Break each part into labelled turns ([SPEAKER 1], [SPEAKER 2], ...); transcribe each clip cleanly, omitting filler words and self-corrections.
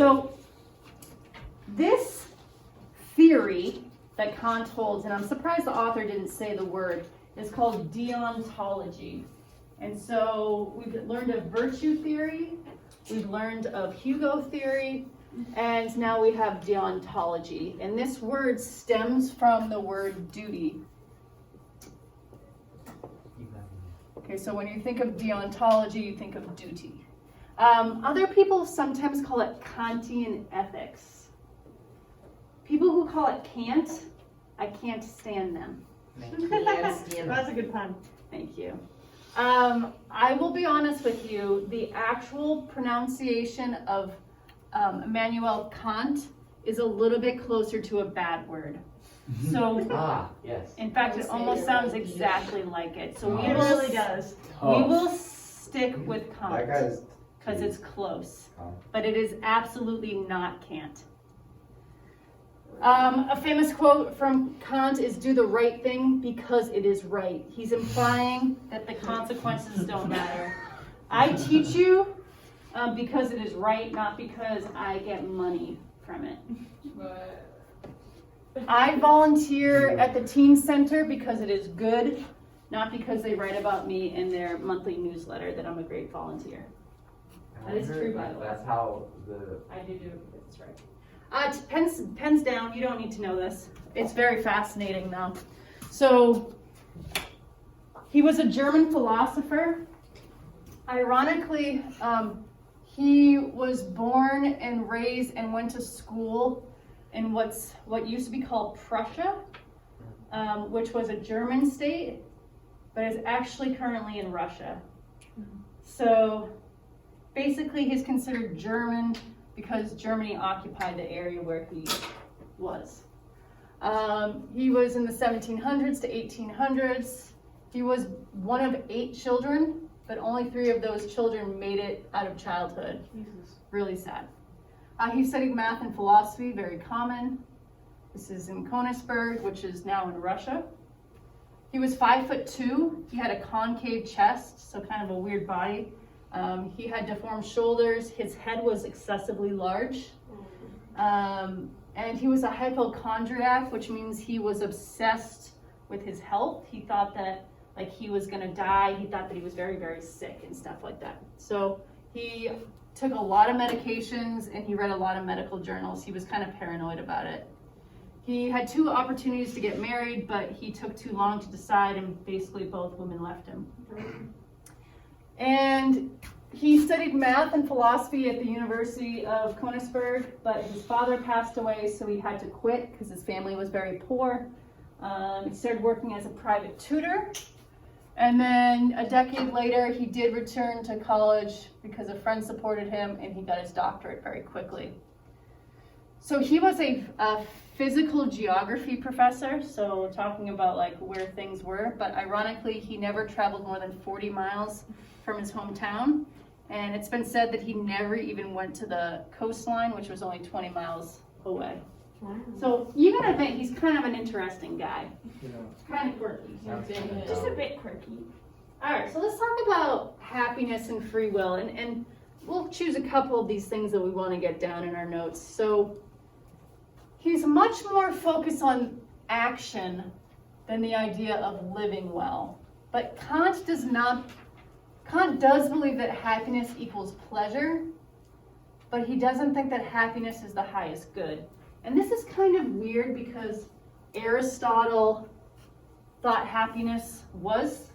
[SPEAKER 1] So this theory that Kant holds, and I'm surprised the author didn't say the word, is called deontology. And so we've learned of virtue theory, we've learned of Hugo theory, and now we have deontology. And this word stems from the word duty. Okay, so when you think of deontology, you think of duty. Other people sometimes call it Kantian ethics. People who call it Kant, I can't stand them.
[SPEAKER 2] That's a good pun.
[SPEAKER 1] Thank you. I will be honest with you, the actual pronunciation of Immanuel Kant is a little bit closer to a bad word. So,
[SPEAKER 3] yes.
[SPEAKER 1] in fact, it almost sounds exactly like it. So
[SPEAKER 2] It really does.
[SPEAKER 1] We will stick with
[SPEAKER 4] That
[SPEAKER 1] Kant
[SPEAKER 4] guy's
[SPEAKER 1] because it's close, but it is absolutely not Kant. A famous quote from Kant is, "Do the right thing because it is right." He's implying that the consequences don't matter. I teach you because it is right, not because I get money from it. I volunteer at the teen center because it is good, not because they write about me in their monthly newsletter that I'm a great volunteer. That is true, by the way.
[SPEAKER 3] That's how the...
[SPEAKER 1] I do that's right. Pens down, you don't need to know this. It's very fascinating though. So, he was a German philosopher. Ironically, he was born and raised and went to school in what used to be called Prussia, which was a German state, but is actually currently in Russia. So basically he's considered German because Germany occupied the area where he was. He was in the 1700s to 1800s. He was one of 8 children, but only 3 of those children made it out of childhood.
[SPEAKER 2] Jesus.
[SPEAKER 1] Really sad. He studied math and philosophy, very common. This is in Königsberg, which is now in Russia. He was 5'2". He had a concave chest, so kind of a weird body. He had deformed shoulders. His head was excessively large. And he was a hypochondriac, which means he was obsessed with his health. He thought that he was going to die. He thought that he was very, very sick and stuff like that. So he took a lot of medications and he read a lot of medical journals. He was kind of paranoid about it. He had 2 opportunities to get married, but he took too long to decide, and basically both women left him. And he studied math and philosophy at the University of Königsberg, but his father passed away, so he had to quit because his family was very poor. He started working as a private tutor. And then a decade later, he did return to college because a friend supported him, and he got his doctorate very quickly. So he was a physical geography professor, so talking about where things were, but ironically, he never traveled more than 40 miles from his hometown, and it's been said that he never even went to the coastline, which was only 20 miles away.
[SPEAKER 2] Wow.
[SPEAKER 1] So you gotta admit, he's kind of an interesting guy.
[SPEAKER 4] Yeah.
[SPEAKER 1] Kind of quirky.
[SPEAKER 2] Just a bit quirky.
[SPEAKER 1] All right, so let's talk about happiness and free will, and we'll choose a couple of these things that we want to get down in our notes. So he's much more focused on action than the idea of living well. But Kant does believe that happiness equals pleasure, but he doesn't think that happiness is the highest good. And this is kind of weird because Aristotle thought happiness was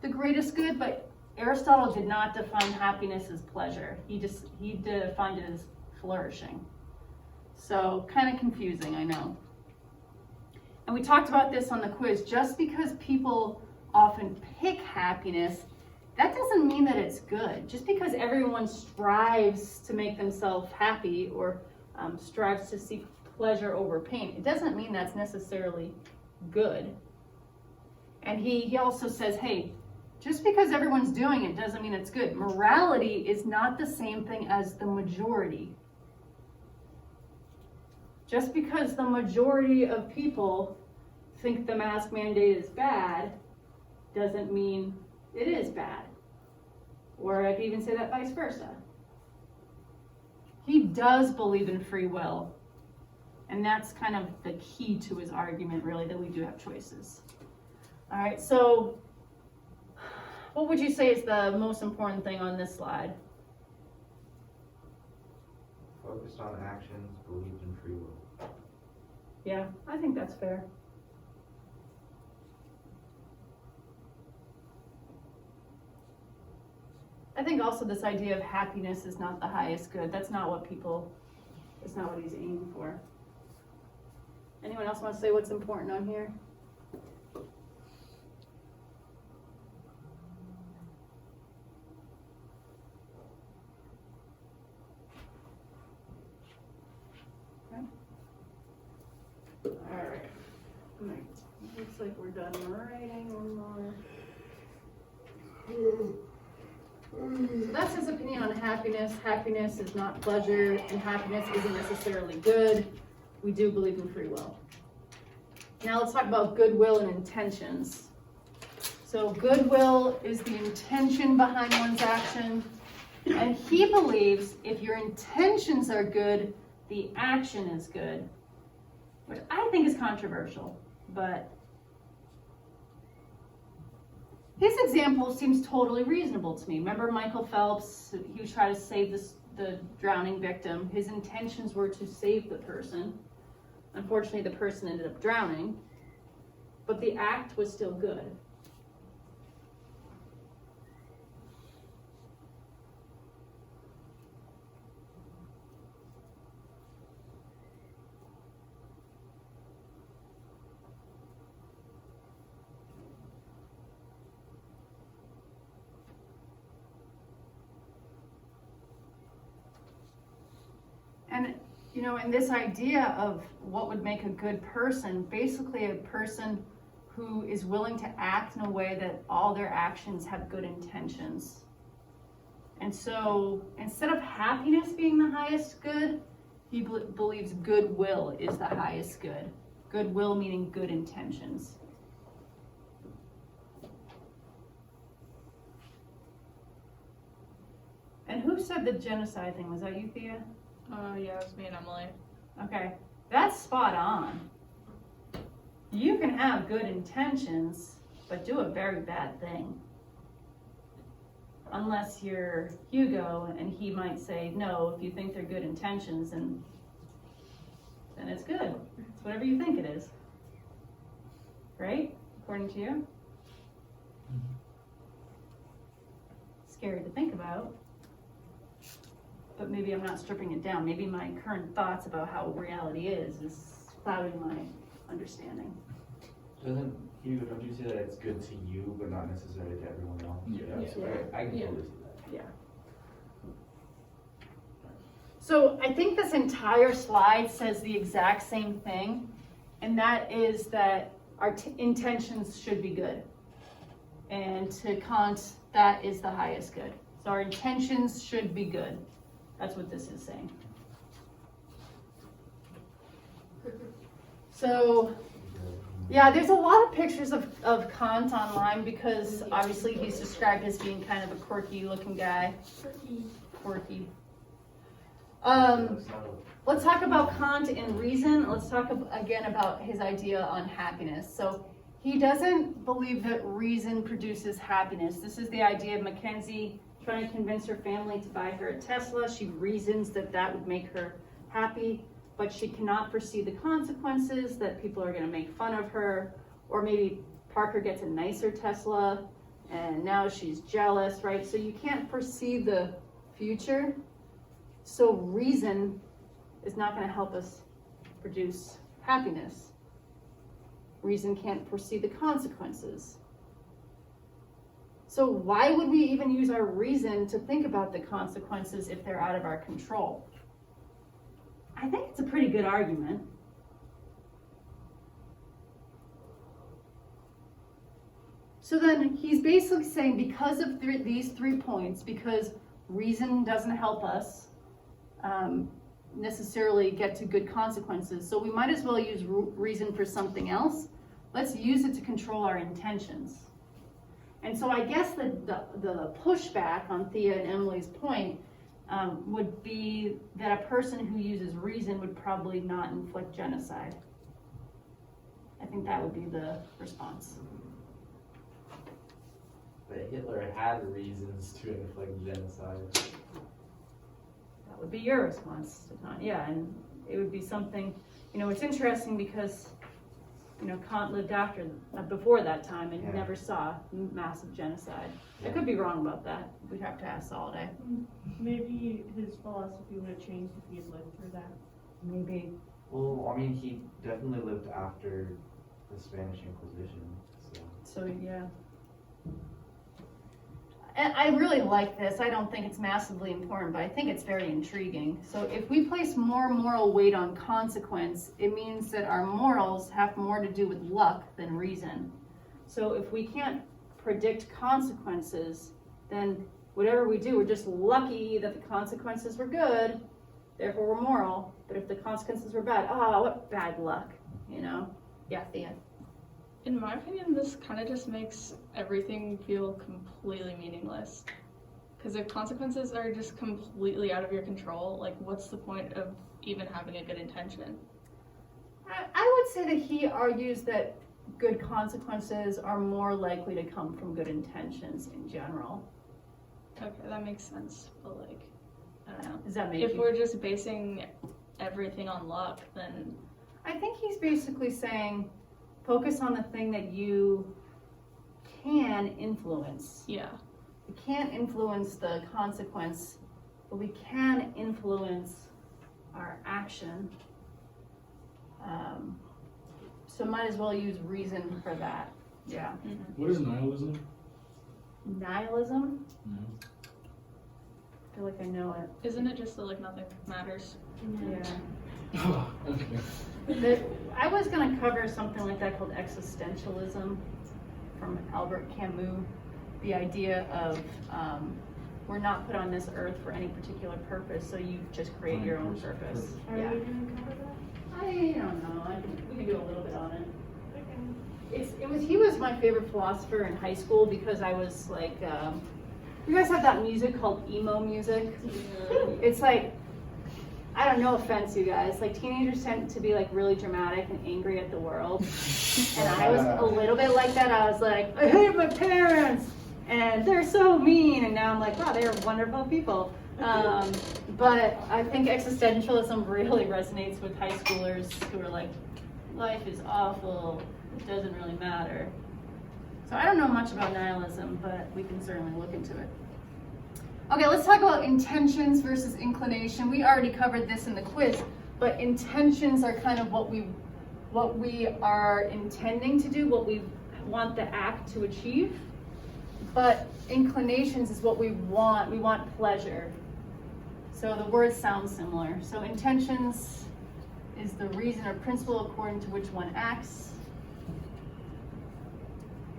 [SPEAKER 1] the greatest good, but Aristotle did not define happiness as pleasure. He defined it as flourishing. So kind of confusing, I know. And we talked about this on the quiz. Just because people often pick happiness, that doesn't mean that it's good. Just because everyone strives to make themselves happy or strives to seek pleasure over pain, it doesn't mean that's necessarily good. And he also says, hey, just because everyone's doing it doesn't mean it's good. Morality is not the same thing as the majority. Just because the majority of people think the mask mandate is bad doesn't mean it is bad. Or I could even say that vice versa. he does believe in free will. And that's kind of the key to his argument, really, that we do have choices. All right, so what would you say is the most important thing on this slide?
[SPEAKER 3] Focused on actions, believed in free will.
[SPEAKER 1] Yeah, I think that's fair. I think also this idea of happiness is not the highest good. That's not what he's aiming for. Anyone else want to say what's important on here? Alright. Looks like we're done writing one more. So that's his opinion on happiness. Happiness is not pleasure, and happiness isn't necessarily good. We do believe in free will. Now let's talk about goodwill and intentions. So goodwill is the intention behind one's action, and he believes if your intentions are good, the action is good, which I think is controversial, but his example seems totally reasonable to me. Remember Michael Phelps, he was trying to save the drowning victim. His intentions were to save the person. Unfortunately, the person ended up drowning, but the act was still good. And, you know, in this idea of what would make a good person, basically a person who is willing to act in a way that all their actions have good intentions. And so instead of happiness being the highest good, he believes goodwill is the highest good. Goodwill meaning good intentions. And who said the genocide thing? Was that you, Thea?
[SPEAKER 4] Yeah, it was me and Emily.
[SPEAKER 1] Okay, that's spot on. You can have good intentions, but do a very bad thing. Unless you're Hugo, and he might say, no, if you think they're good intentions, then it's good. It's whatever you think it is. Right? According to you? Scary to think about. But maybe I'm not stripping it down. Maybe my current thoughts about how reality is clouding my understanding.
[SPEAKER 3] Don't you see that it's good to you, but not necessarily to everyone else?
[SPEAKER 4] Yeah.
[SPEAKER 3] I can totally see that.
[SPEAKER 1] Yeah. So I think this entire slide says the exact same thing, and that is that our intentions should be good. And to Kant, that is the highest good. So our intentions should be good. That's what this is saying. So, yeah, there's a lot of pictures of Kant online because obviously he's described as being kind of a quirky looking guy. Quirky. Let's talk about Kant and reason. Let's talk again about his idea on happiness. So he doesn't believe that reason produces happiness. This is the idea of Mackenzie trying to convince her family to buy her a Tesla. She reasons that that would make her happy, but she cannot foresee the consequences, that people are going to make fun of her, or maybe Parker gets a nicer Tesla and now she's jealous, right? So you can't foresee the future. So reason is not going to help us produce happiness. Reason can't foresee the consequences. So why would we even use our reason to think about the consequences if they're out of our control? I think it's a pretty good argument. So then he's basically saying because of these 3 points, because reason doesn't help us necessarily get to good consequences, so we might as well use reason for something else. Let's use it to control our intentions. And so I guess the pushback on Thea and Emily's point would be that a person who uses reason would probably not inflict genocide. I think that would be the response.
[SPEAKER 3] But Hitler had reasons to inflict genocide.
[SPEAKER 1] That would be your response to Kant. Yeah, and it would be something, it's interesting because, Kant lived before that time and never saw massive genocide. I could be wrong about that. We'd have to ask Soliday.
[SPEAKER 2] Maybe his philosophy would have changed if he had lived through that.
[SPEAKER 1] Maybe.
[SPEAKER 3] Well, I mean, he definitely lived after the Spanish Inquisition, so.
[SPEAKER 1] So, yeah. And I really like this. I don't think it's massively important, but I think it's very intriguing. So if we place more moral weight on consequence, it means that our morals have more to do with luck than reason. So if we can't predict consequences, then whatever we do, we're just lucky that the consequences were good, therefore we're moral. But if the consequences were bad, what bad luck, Yeah, Thea.
[SPEAKER 4] In my opinion, this kind of just makes everything feel completely meaningless. Because if consequences are just completely out of your control, like what's the point of even having a good intention?
[SPEAKER 1] I would say that he argues that good consequences are more likely to come from good intentions in general.
[SPEAKER 4] Okay, that makes sense, but I don't know.
[SPEAKER 1] Does that make
[SPEAKER 4] If
[SPEAKER 1] you...
[SPEAKER 4] we're just basing everything on luck, then...
[SPEAKER 1] I think he's basically saying, focus on the thing that you can influence.
[SPEAKER 4] Yeah.
[SPEAKER 1] We can't influence the consequence, but we can influence our action. So might as well use reason for that. Yeah.
[SPEAKER 5] What is nihilism?
[SPEAKER 1] Nihilism? I feel like I know it.
[SPEAKER 4] Isn't it just that nothing matters?
[SPEAKER 1] Yeah.
[SPEAKER 5] Okay.
[SPEAKER 1] I was going to cover something like that called existentialism from Albert Camus. The idea of we're not put on this earth for any particular purpose, so you just create your own purpose.
[SPEAKER 2] Are
[SPEAKER 1] Yeah.
[SPEAKER 2] we going to cover that?
[SPEAKER 1] I don't know. We can do a little bit on it. He was my favorite philosopher in high school because I was like, you guys have that music called emo music? It's like, I don't know, offense you guys, like teenagers tend to be like really dramatic and angry at the world. And I was a little bit like that. I was like, I hate my parents and they're so mean. And now I'm like, wow, they're wonderful people. But I think existentialism really resonates with high schoolers who are like, life is awful, it doesn't really matter. So I don't know much about nihilism, but we can certainly look into it. Okay, let's talk about intentions versus inclination. We already covered this in the quiz, but intentions are kind of what we are intending to do, what we want the act to achieve. But inclinations is what we want. We want pleasure. So the words sound similar. So intentions is the reason or principle according to which one acts.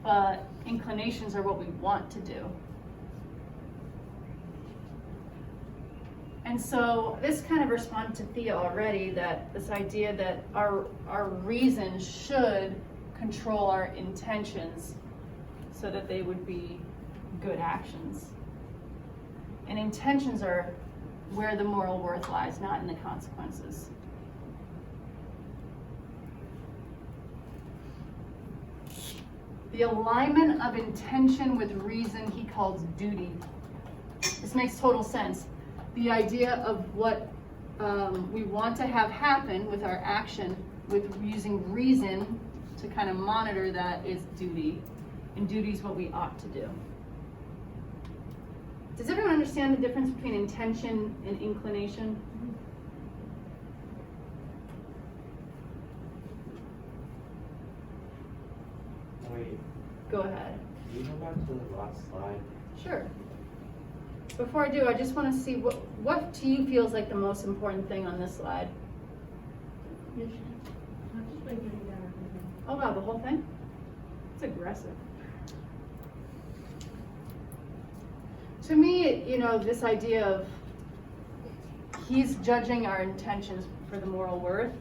[SPEAKER 1] But inclinations are what we want to do. And so this kind of responded to Thea already, that this idea that our reason should control our intentions so that they would be good actions. And intentions are where the moral worth lies, not in the consequences. The alignment of intention with reason he calls duty. This makes total sense. The idea of what we want to have happen with our action, with using reason to kind of monitor that, is duty. And duty is what we ought to do. Does everyone understand the difference between intention and inclination?
[SPEAKER 3] Wait,
[SPEAKER 1] Go ahead.
[SPEAKER 3] can you go back to the last slide?
[SPEAKER 1] Sure. Before I do, I just want to see what to you feels like the most important thing on this slide.
[SPEAKER 2] I'm just like getting down everything.
[SPEAKER 1] Oh wow, the whole thing? It's aggressive. To me, this idea of he's judging our intentions for the moral worth,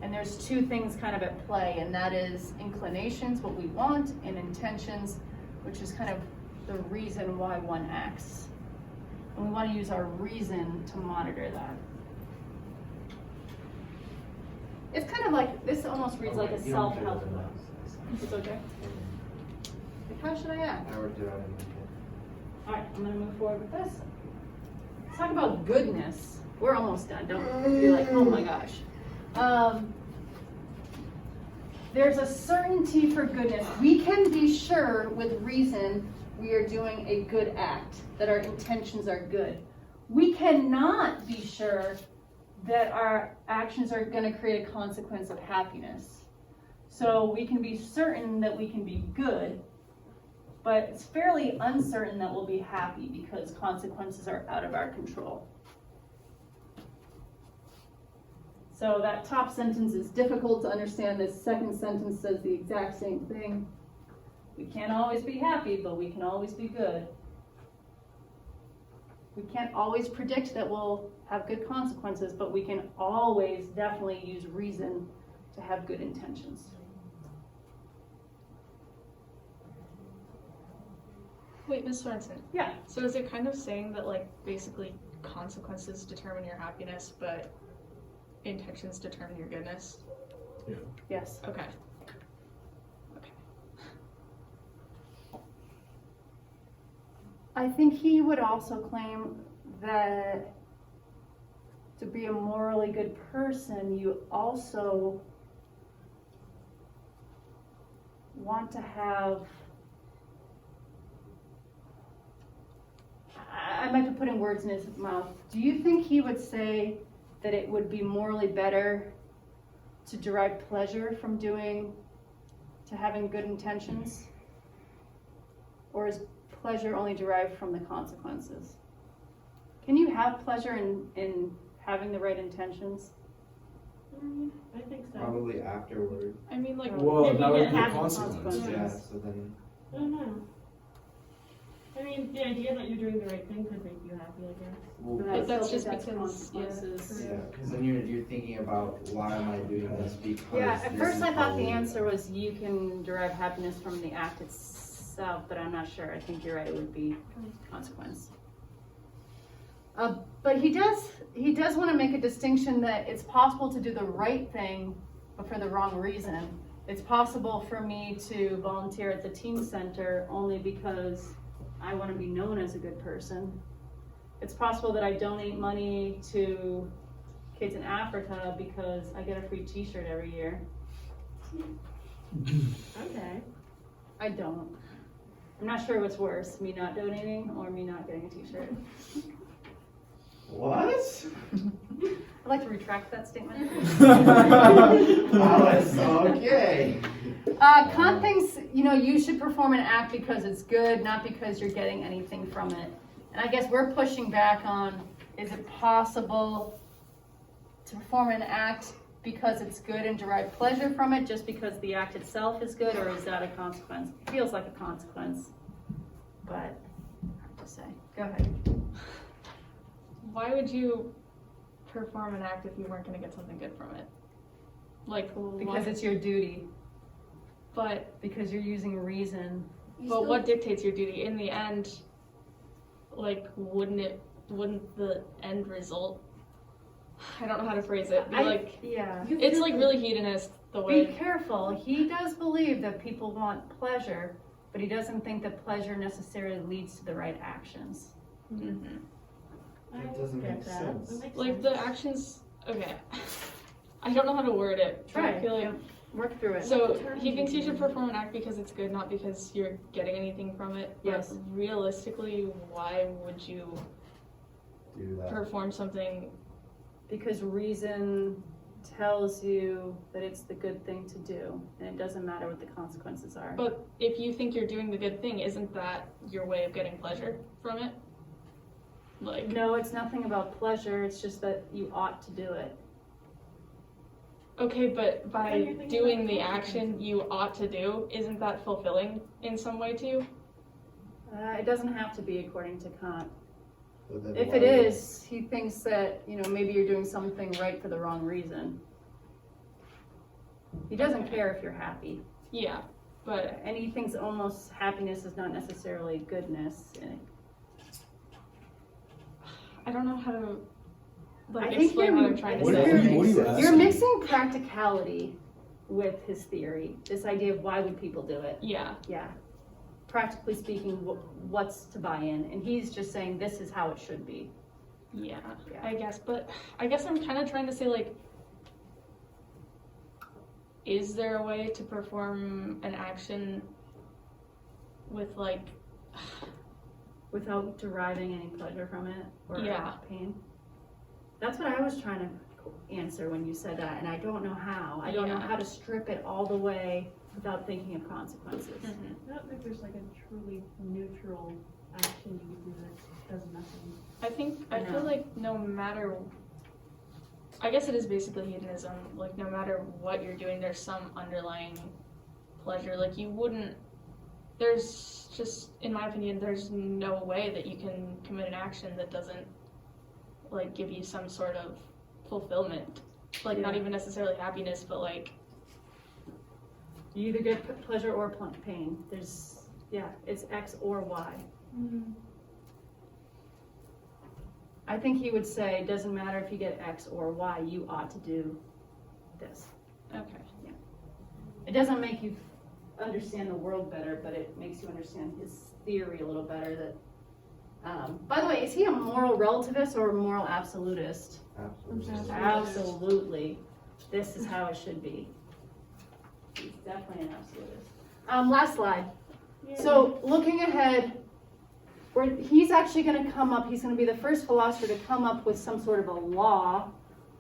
[SPEAKER 1] and there's two things kind of at play, and that is inclinations, what we want, and intentions, which is kind of the reason why one acts. And we want to use our reason to monitor that. It's kind of like, this almost reads like a
[SPEAKER 3] You don't have to
[SPEAKER 1] self-help
[SPEAKER 3] do
[SPEAKER 1] book.
[SPEAKER 3] that.
[SPEAKER 1] It's okay. Like, how should I act?
[SPEAKER 3] I worked it out in
[SPEAKER 1] Alright, I'm gonna move forward with this. Let's talk about goodness. We're almost done, don't be like, oh my gosh. There's a certainty for goodness. We can be sure with reason we are doing a good act, that our intentions are good. We cannot be sure that our actions are going to create a consequence of happiness. So we can be certain that we can be good, but it's fairly uncertain that we'll be happy because consequences are out of our control. So that top sentence is difficult to understand. This second sentence says the exact same thing. We can't always be happy, but we can always be good. We can't always predict that we'll have good consequences, but we can always definitely use reason to have good intentions.
[SPEAKER 4] Wait, Miss Sorensen.
[SPEAKER 1] Yeah.
[SPEAKER 4] So is it kind of saying that, like, basically consequences determine your happiness, but intentions determine your goodness?
[SPEAKER 1] Yes.
[SPEAKER 4] Okay.
[SPEAKER 1] I think he would also claim that to be a morally good person, you also want to have, I might be putting words in his mouth. Do you think he would say that it would be morally better to derive pleasure from having good intentions? Or is pleasure only derived from the consequences? Can you have pleasure in having the right intentions?
[SPEAKER 2] I think so.
[SPEAKER 3] Probably afterward.
[SPEAKER 4] I mean, like,
[SPEAKER 5] Well,
[SPEAKER 2] If
[SPEAKER 5] that
[SPEAKER 2] you
[SPEAKER 5] would
[SPEAKER 2] get
[SPEAKER 5] be a
[SPEAKER 2] happy
[SPEAKER 5] consequence.
[SPEAKER 2] consequences.
[SPEAKER 3] Yeah, so then,
[SPEAKER 2] I don't know. I mean, the idea that you're doing the right thing could make you happy, I guess.
[SPEAKER 3] well,
[SPEAKER 1] But
[SPEAKER 4] But that's
[SPEAKER 1] still
[SPEAKER 4] just
[SPEAKER 1] think
[SPEAKER 4] because,
[SPEAKER 1] consequences.
[SPEAKER 3] yeah, because then you're thinking about why am I doing this because.
[SPEAKER 1] Yeah, at
[SPEAKER 3] this
[SPEAKER 1] first
[SPEAKER 3] is
[SPEAKER 1] I thought the
[SPEAKER 3] how-
[SPEAKER 1] answer was you can derive happiness from the act itself, but I'm not sure. I think you're right, it would be consequence. But he does want to make a distinction that it's possible to do the right thing, but for the wrong reason. It's possible for me to volunteer at the teen center only because I want to be known as a good person. It's possible that I donate money to kids in Africa because I get a free t-shirt every year.
[SPEAKER 2] Okay.
[SPEAKER 1] I don't. I'm not sure what's worse, me not donating or me not getting a t-shirt.
[SPEAKER 3] What?
[SPEAKER 1] I'd like to retract that statement.
[SPEAKER 3] Alice, okay.
[SPEAKER 1] Kant thinks, you should perform an act because it's good, not because you're getting anything from it. And I guess we're pushing back on, is it possible to perform an act because it's good and derive pleasure from it just because the act itself is good, or is that a consequence? It feels like a consequence, but hard to say. Go ahead.
[SPEAKER 4] why would you perform an act if you weren't going to get something good from it? Like,
[SPEAKER 1] Because it's your duty,
[SPEAKER 4] but
[SPEAKER 1] because you're using reason.
[SPEAKER 4] what dictates your duty in the end? Like, wouldn't the end result? I don't know how to phrase it.
[SPEAKER 1] Yeah.
[SPEAKER 4] It's like really hedonist the
[SPEAKER 1] Be
[SPEAKER 4] way.
[SPEAKER 1] careful. He does believe that people want pleasure, but he doesn't think that pleasure necessarily leads to the right actions.
[SPEAKER 4] Mhm.
[SPEAKER 3] That doesn't
[SPEAKER 2] get
[SPEAKER 3] make
[SPEAKER 2] that.
[SPEAKER 3] sense.
[SPEAKER 2] That makes
[SPEAKER 4] Like
[SPEAKER 2] sense.
[SPEAKER 4] the actions. Okay. I don't know how to word it. But I feel like.
[SPEAKER 1] Work through it.
[SPEAKER 4] So he thinks you should perform an act because it's good, not because you're getting anything from it. But
[SPEAKER 1] Yes.
[SPEAKER 4] realistically, why would you
[SPEAKER 3] Do that.
[SPEAKER 4] perform something?
[SPEAKER 1] Because reason tells you that it's the good thing to do, and it doesn't matter what the consequences are.
[SPEAKER 4] But if you think you're doing the good thing, isn't that your way of getting pleasure from it? Like,
[SPEAKER 1] No, it's nothing about pleasure, it's just that you ought to do it.
[SPEAKER 4] okay, but
[SPEAKER 2] Then
[SPEAKER 4] by
[SPEAKER 2] you're thinking
[SPEAKER 4] doing
[SPEAKER 2] about
[SPEAKER 4] the
[SPEAKER 2] the
[SPEAKER 4] action you ought to do, isn't that fulfilling in some way to you?
[SPEAKER 1] It doesn't have to be according to Kant.
[SPEAKER 3] But then
[SPEAKER 1] If
[SPEAKER 3] why
[SPEAKER 1] it
[SPEAKER 3] would-
[SPEAKER 1] is, he thinks that, maybe you're doing something right for the wrong reason. He doesn't care if you're happy.
[SPEAKER 4] Yeah, but
[SPEAKER 1] And he thinks almost happiness is not necessarily goodness.
[SPEAKER 4] I don't know how to like
[SPEAKER 1] I think
[SPEAKER 4] explain what
[SPEAKER 1] you're-
[SPEAKER 4] I'm trying to
[SPEAKER 5] What
[SPEAKER 4] say.
[SPEAKER 5] are you
[SPEAKER 1] You're
[SPEAKER 5] asking?
[SPEAKER 1] mixing practicality with his theory. This idea of why would people do it?
[SPEAKER 4] Yeah.
[SPEAKER 1] Yeah. Practically speaking, what's to buy in? And he's just saying this is how it should be.
[SPEAKER 4] Yeah,
[SPEAKER 1] Yeah.
[SPEAKER 4] I guess, but I guess I'm kind of trying to say, like, is there a way to perform an action with, like,
[SPEAKER 1] Without deriving any pleasure from it or
[SPEAKER 4] Yeah.
[SPEAKER 1] pain. That's what I was trying to answer when you said that, and I don't know how. I don't know
[SPEAKER 4] Yeah.
[SPEAKER 1] how to strip it all the way without thinking of consequences.
[SPEAKER 2] I don't think there's like a truly neutral action you can do that does nothing.
[SPEAKER 4] I feel
[SPEAKER 1] No.
[SPEAKER 4] like no matter, I guess it is basically hedonism, like, no matter what you're doing, there's some underlying pleasure. Like, you wouldn't, there's just, in my opinion, there's no way that you can commit an action that doesn't, like, give you some sort of fulfillment. Like, not
[SPEAKER 1] Yeah.
[SPEAKER 4] even necessarily happiness, but, like,
[SPEAKER 1] You either get pleasure or pain. It's X or Y. I think he would say, it doesn't matter if you get X or Y, you ought to do this.
[SPEAKER 4] okay.
[SPEAKER 1] It doesn't make you understand the world better, but it makes you understand his theory a little better. That, by the way, is he a moral relativist or a moral absolutist?
[SPEAKER 3] Absolutely.
[SPEAKER 1] Absolutely. This is how it should be. He's definitely an absolutist. Last slide. So looking ahead, he's actually going to come up, he's going to be the first philosopher to come up with some sort of a law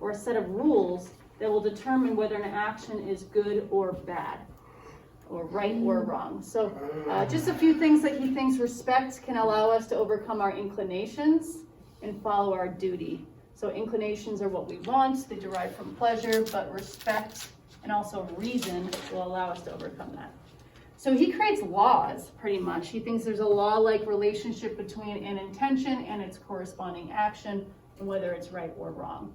[SPEAKER 1] or a set of rules that will determine whether an action is good or bad, or right or wrong. So just a few things that he thinks respect can allow us to overcome our inclinations and follow our duty. So inclinations are what we want, they derive from pleasure, but respect and also reason will allow us to overcome that. So he creates laws, pretty much. He thinks there's a law-like relationship between an intention and its corresponding action, and whether it's right or wrong.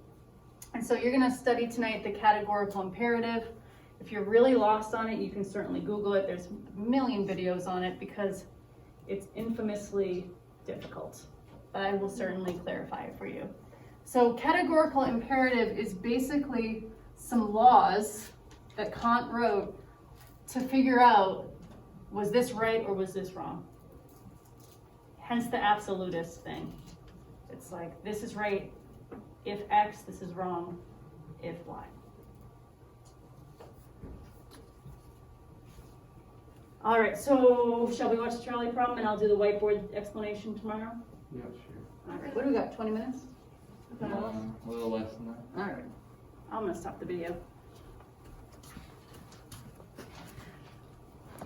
[SPEAKER 1] And so you're going to study tonight the categorical imperative. If you're really lost on it, you can certainly Google it. There's a million videos on it because it's infamously difficult. But I will certainly clarify it for you. So categorical imperative is basically some laws that Kant wrote to figure out, was this right or was this wrong? Hence the absolutist thing. It's like, this is right if X, this is wrong if Y. All right, so shall we watch the trolley problem and I'll do the whiteboard explanation tomorrow?
[SPEAKER 3] Yeah, sure.
[SPEAKER 1] All right, what do we got, 20 minutes?
[SPEAKER 6] A little less than that.
[SPEAKER 1] All right, I'm gonna stop the video.